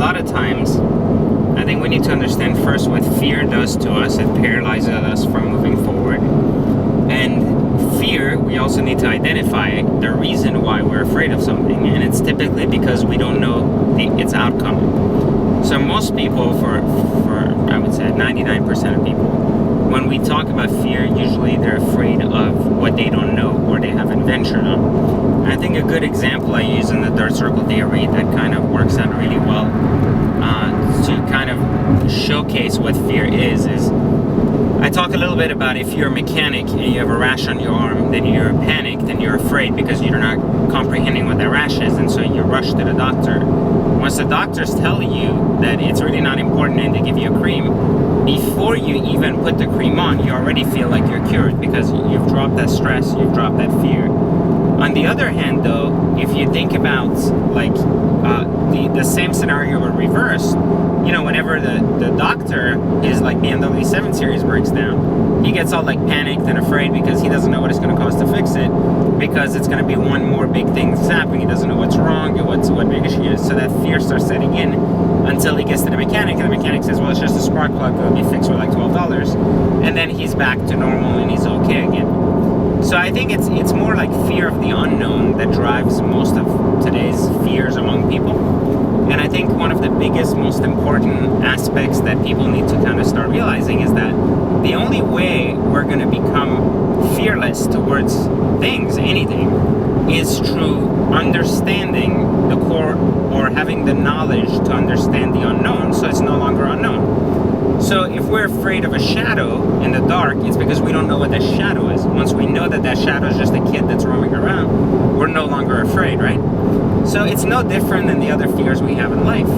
lot of times, I think we need to understand first what fear does to us. It paralyzes us from moving forward. And fear, we also need to identify the reason why we're afraid of something. And it's typically because we don't know its outcome. So most people, for I would say 99% of people, when we talk about fear, usually they're afraid of what they don't know or they haven't ventured on. I think a good example I use in the dirt circle theory that kind of works out really well to kind of showcase what fear is I talk a little bit about if you're a mechanic and you have a rash on your arm, then you're panicked and you're afraid because you're not comprehending what that rash is, and so you rush to the doctor. Once the doctors tell you that it's really not important and they give you a cream, before you even put the cream on, you already feel like you're cured because you've dropped that stress, you've dropped that fear. On the other hand, though, if you think about like the same scenario but reversed, whenever the doctor, his like BMW 7 Series breaks down, he gets all like panicked and afraid because he doesn't know what it's going to cost to fix it, because it's going to be one more big thing that's happening. He doesn't know what's wrong or what big issue is. So that fear starts setting in until he gets to the mechanic, and the mechanic says, well, it's just a spark plug that'll be fixed for like $12, and then he's back to normal and he's okay again. So I think it's more like fear of the unknown that drives most of today's fears among people. And I think one of the biggest, most important aspects that people need to kind of start realizing is that the only way we're going to become fearless towards things, anything, is through understanding the core, or having the knowledge to understand the unknown, so it's no longer unknown. So if we're afraid of a shadow in the dark, it's because we don't know what that shadow is. Once we know that that shadow is just a kid that's roaming around, we're no longer afraid, right? So it's no different than the other fears we have in life.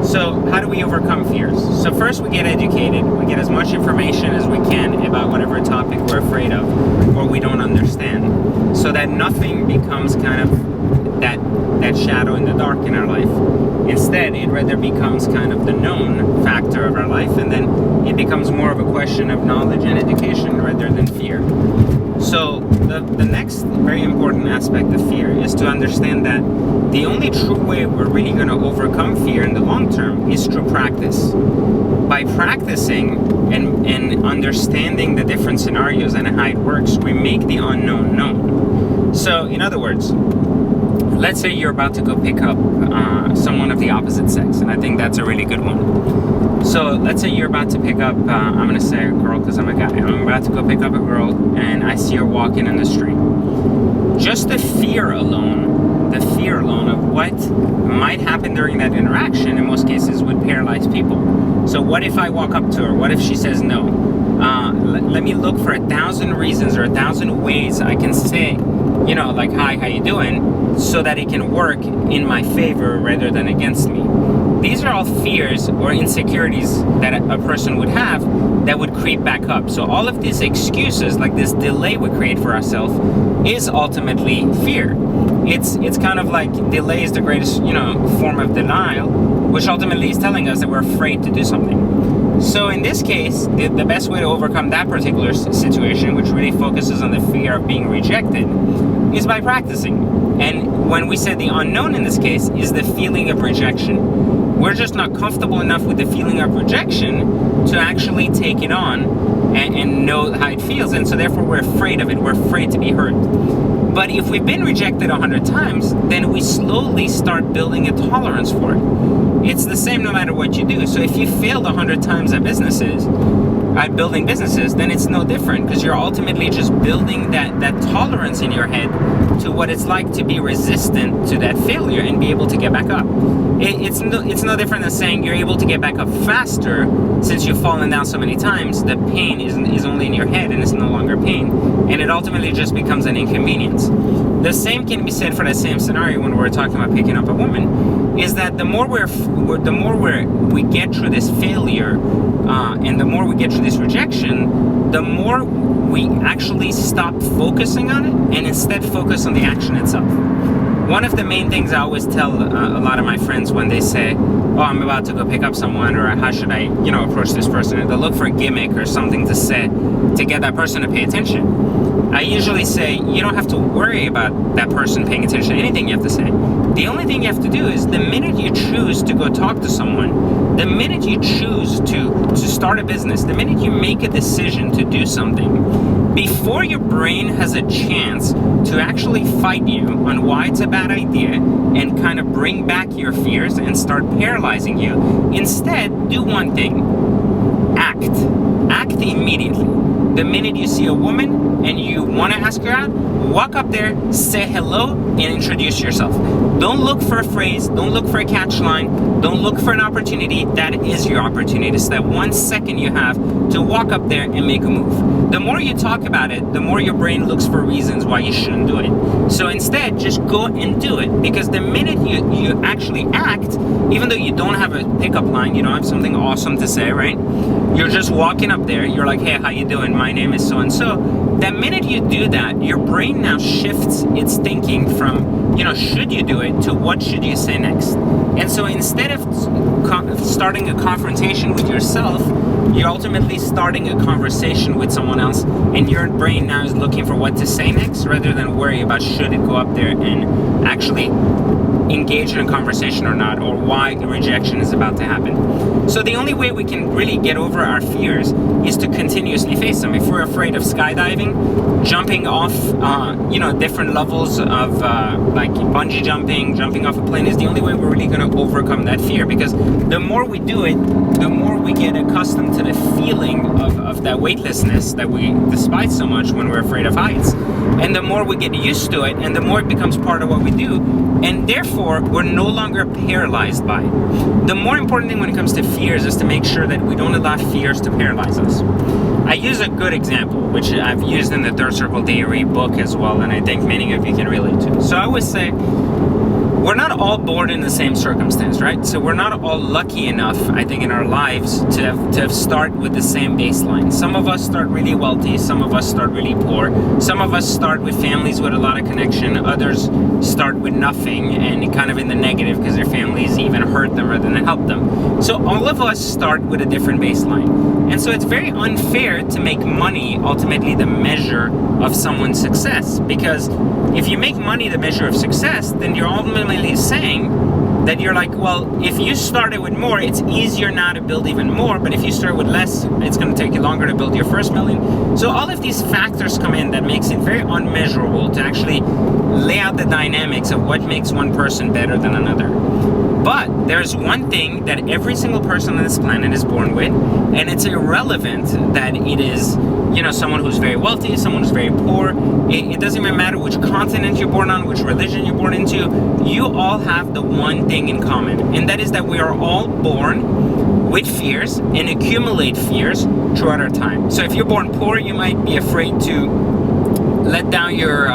So how do we overcome fears? So first we get educated. We get as much information as we can about whatever topic we're afraid of or we don't understand, so that nothing becomes kind of that shadow in the dark in our life. Instead, it rather becomes kind of the known factor of our life, and then it becomes more of a question of knowledge and education rather than fear. So the next very important aspect of fear is to understand that the only true way we're really going to overcome fear in the long term is through practice. By practicing and understanding the different scenarios and how it works, we make the unknown known. So in other words, let's say you're about to go pick up someone of the opposite sex, and I think that's a really good one. So let's say you're about to pick up, I'm going to say a girl because I'm a guy. I'm about to go pick up a girl, and I see her walking in the street. Just the fear alone of what might happen during that interaction, in most cases, would paralyze people. So what if I walk up to her? What if she says no? Let me look for 1,000 reasons or 1,000 ways I can say, like, hi, how you doing? So that it can work in my favor rather than against me. These are all fears or insecurities that a person would have that would creep back up. So all of these excuses, like this delay we create for ourselves, is ultimately fear. It's kind of like delay is the greatest, form of denial, which ultimately is telling us that we're afraid to do something. So in this case, the best way to overcome that particular situation, which really focuses on the fear of being rejected, is by practicing. And when we say the unknown in this case is the feeling of rejection. We're just not comfortable enough with the feeling of rejection to actually take it on and know how it feels. And so therefore we're afraid of it. We're afraid to be hurt. But if we've been rejected 100 times, then we slowly start building a tolerance for it. It's the same no matter what you do. So if you failed 100 times at building businesses, then it's no different, because you're ultimately just building that tolerance in your head to what it's like to be resistant to that failure and be able to get back up. It's no different than saying you're able to get back up faster since you've fallen down so many times. The pain is only in your head and it's no longer pain, and it ultimately just becomes an inconvenience. The same can be said for that same scenario when we're talking about picking up a woman, is that the more we get through this failure and the more we get through this rejection, the more we actually stop focusing on it and instead focus on the action itself. One of the main things I always tell a lot of my friends when they say, oh, I'm about to go pick up someone, or how should I, approach this person, they'll look for a gimmick or something to say to get that person to pay attention. I usually say, you don't have to worry about that person paying attention to anything you have to say. The only thing you have to do is the minute you choose to go talk to someone, the minute you choose to start a business, the minute you make a decision to do something, before your brain has a chance to actually fight you on why it's a bad idea and kind of bring back your fears and start paralyzing you, instead do one thing: act immediately. The minute you see a woman and you want to ask her out, walk up there, say hello, and introduce yourself. Don't look for a phrase, don't look for a catch line, don't look for an opportunity. That is your opportunity. It's that 1 second you have to walk up there and make a move. The more you talk about it, the more your brain looks for reasons why you shouldn't do it. So instead, just go and do it, because the minute you actually act, even though you don't have a pickup line, you don't have something awesome to say, right? You're just walking up there, you're like, hey, how you doing? My name is so-and-so. That minute you do that, your brain now shifts its thinking from, should you do it, to what should you say next? And so instead of starting a confrontation with yourself, you're ultimately starting a conversation with someone else, and your brain now is looking for what to say next, rather than worry about should it go up there and actually engage in a conversation or not, or why the rejection is about to happen. So the only way we can really get over our fears is to continuously face them. If we're afraid of skydiving, jumping off, different levels of like bungee jumping off a plane is the only way we're really going to overcome that fear, because the more we do it, the more we get accustomed to the feeling of that weightlessness that we despise so much when we're afraid of heights. And the more we get used to it, and the more it becomes part of what we do, and therefore we're no longer paralyzed by it. The more important thing when it comes to fears is to make sure that we don't allow fears to paralyze us. I use a good example, which I've used in the Third Circle Theory book as well, and I think many of you can relate to. So I always say, we're not all born in the same circumstance, right? So we're not all lucky enough, I think, in our lives to have start with the same baseline. Some of us start really wealthy, some of us start really poor, some of us start with families with a lot of connection, others start with nothing and kind of in the negative because their families even hurt them rather than help them. So all of us start with a different baseline. And so it's very unfair to make money ultimately the measure of someone's success, because if you make money the measure of success, then you're ultimately saying that you're like, well, if you started with more, it's easier now to build even more, but if you start with less, it's going to take you longer to build your first million. So all of these factors come in that makes it very unmeasurable to actually lay out the dynamics of what makes one person better than another. But there's one thing that every single person on this planet is born with, and it's irrelevant that it is, someone who's very wealthy, someone who's very poor. It doesn't even matter which continent you're born on, which religion you're born into. You all have the one thing in common, and that is that we are all born with fears and accumulate fears throughout our time. So if you're born poor, you might be afraid to let down your,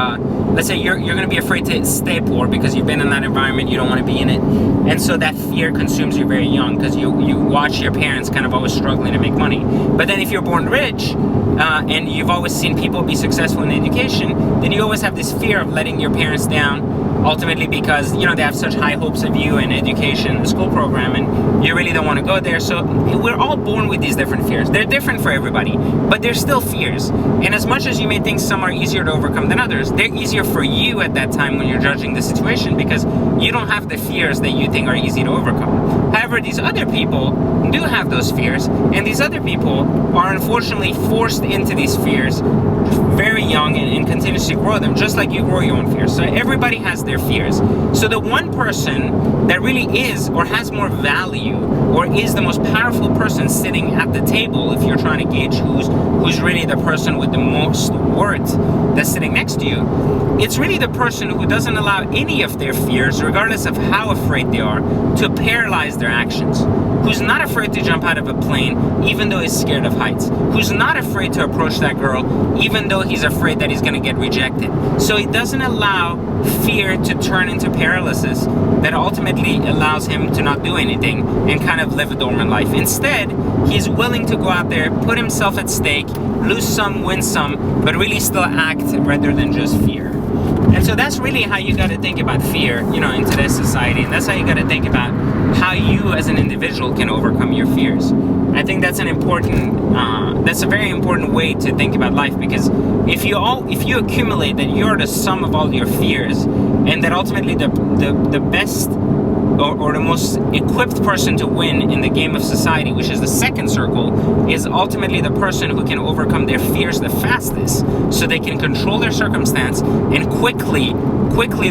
let's say you're going to be afraid to stay poor because you've been in that environment, you don't want to be in it. And so that fear consumes you very young because you watch your parents kind of always struggling to make money. But then if you're born rich, and you've always seen people be successful in education, then you always have this fear of letting your parents down, ultimately because, they have such high hopes of you in education, the school program, and you really don't want to go there. So we're all born with these different fears. They're different for everybody, but they're still fears. And as much as you may think some are easier to overcome than others, they're easier for you at that time when you're judging the situation, because you don't have the fears that you think are easy to overcome. However, these other people do have those fears, and these other people are unfortunately forced into these fears very young and continuously grow them, just like you grow your own fears. So everybody has their fears. So the one person that really is or has more value or is the most powerful person sitting at the table, if you're trying to gauge who's really the person with the most worth that's sitting next to you, it's really the person who doesn't allow any of their fears, regardless of how afraid they are, to paralyze their actions. Who's not afraid to jump out of a plane even though he's scared of heights. Who's not afraid to approach that girl even though he's afraid that he's going to get rejected. So he doesn't allow fear to turn into paralysis that ultimately allows him to not do anything and kind of live a dormant life. Instead, he's willing to go out there, put himself at stake, lose some, win some, but really still act rather than just fear. And so that's really how you got to think about fear, in today's society. And that's how you got to think about how you as an individual can overcome your fears. I think that's that's a very important way to think about life, because if you accumulate that you're the sum of all your fears, and that ultimately the best or the most equipped person to win in the game of society, which is the second circle, is ultimately the person who can overcome their fears the fastest, so they can control their circumstance and quickly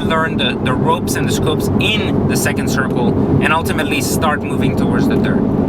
learn the ropes and the scopes in the second circle, and ultimately start moving towards the third.